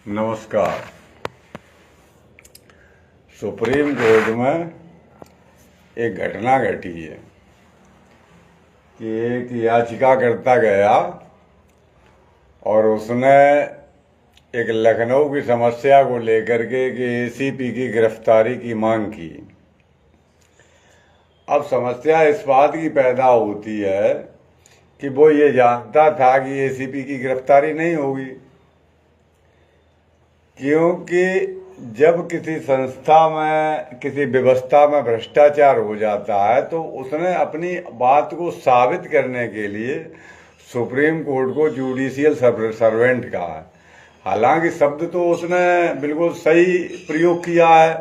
नमस्कार। Supreme court में एक घटना घटी है कि एक याचिकाकर्ता गया और उसने एक लखनऊ की समस्या को लेकर के कि एसीपी की गिरफ्तारी की मांग की। अब समस्या इस बात की पैदा होती है कि वो ये जानता था कि एसीपी की गिरफ्तारी नहीं होगी, क्योंकि जब किसी संस्था में किसी व्यवस्था में भ्रष्टाचार हो जाता है तो उसने अपनी बात को साबित करने के लिए सुप्रीम कोर्ट को जुडिशियल सर्वेंट कहा है। हालांकि शब्द तो उसने बिल्कुल सही प्रयोग किया है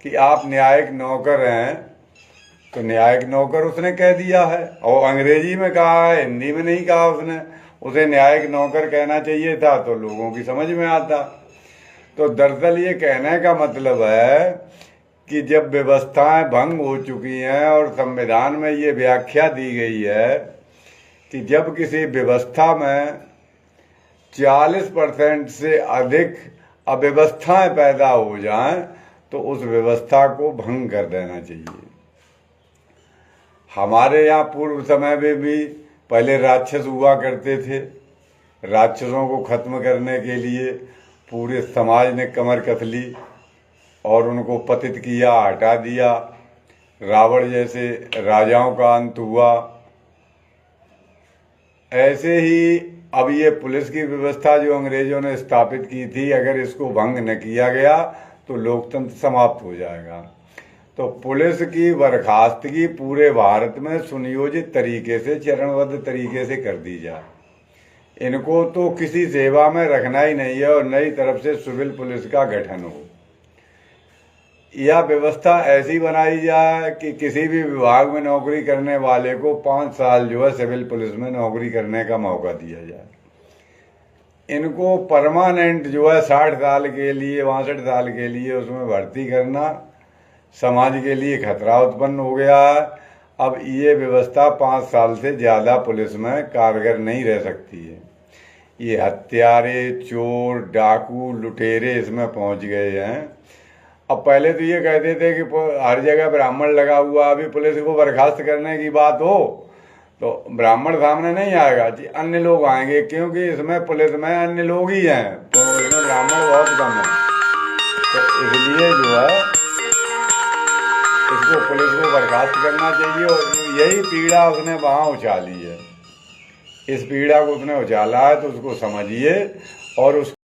कि आप न्यायिक नौकर हैं, तो न्यायिक नौकर उसने कह दिया है और अंग्रेजी में कहा है, हिंदी में नहीं कहा उसने। उसे न्यायिक नौकर कहना चाहिए था तो लोगों की समझ में आता। तो दरअसल ये कहने का मतलब है कि जब व्यवस्थाएं भंग हो चुकी हैं और संविधान में ये व्याख्या दी गई है कि जब किसी व्यवस्था में 40% से अधिक अव्यवस्थाएं पैदा हो जाएं तो उस व्यवस्था को भंग कर देना चाहिए। हमारे यहाँ पूर्व समय में भी पहले राक्षस हुआ करते थे। राक्षसों को खत्म करने के लिए पूरे समाज ने कमर कस ली और उनको पतित किया, हटा दिया। रावण जैसे राजाओं का अंत हुआ। ऐसे ही अब ये पुलिस की व्यवस्था जो अंग्रेजों ने स्थापित की थी, अगर इसको भंग न किया गया तो लोकतंत्र समाप्त हो जाएगा। तो पुलिस की बर्खास्तगी पूरे भारत में सुनियोजित तरीके से, चरणबद्ध तरीके से कर दी जाए। इनको तो किसी सेवा में रखना ही नहीं है और नई तरफ से सिविल पुलिस का गठन हो। यह व्यवस्था ऐसी बनाई जाए कि किसी भी विभाग में नौकरी करने वाले को 5 साल जो है सिविल पुलिस में नौकरी करने का मौका दिया जाए। इनको परमानेंट जो है 60 साल के लिए, 62 साल के लिए उसमें भर्ती करना समाज के लिए खतरा उत्पन्न हो गया है। अब ये व्यवस्था 5 साल से ज़्यादा पुलिस में कारगर नहीं रह सकती है। ये हत्यारे, चोर, डाकू, लुटेरे इसमें पहुंच गए हैं। अब पहले तो ये कहते थे कि हर जगह ब्राह्मण लगा हुआ, अभी पुलिस को बर्खास्त करने की बात हो तो ब्राह्मण सामने नहीं आएगा जी, अन्य लोग आएंगे, क्योंकि इसमें पुलिस में अन्य लोग ही हैं, तो इसमें ब्राह्मण बहुत कम है। तो इसलिए जो है इसको पुलिस को बर्खास्त करना चाहिए। और यही पीड़ा उसने वहाँ उछाली है। इस पीड़ा को उसने उछाला है तो उसको समझिए और उस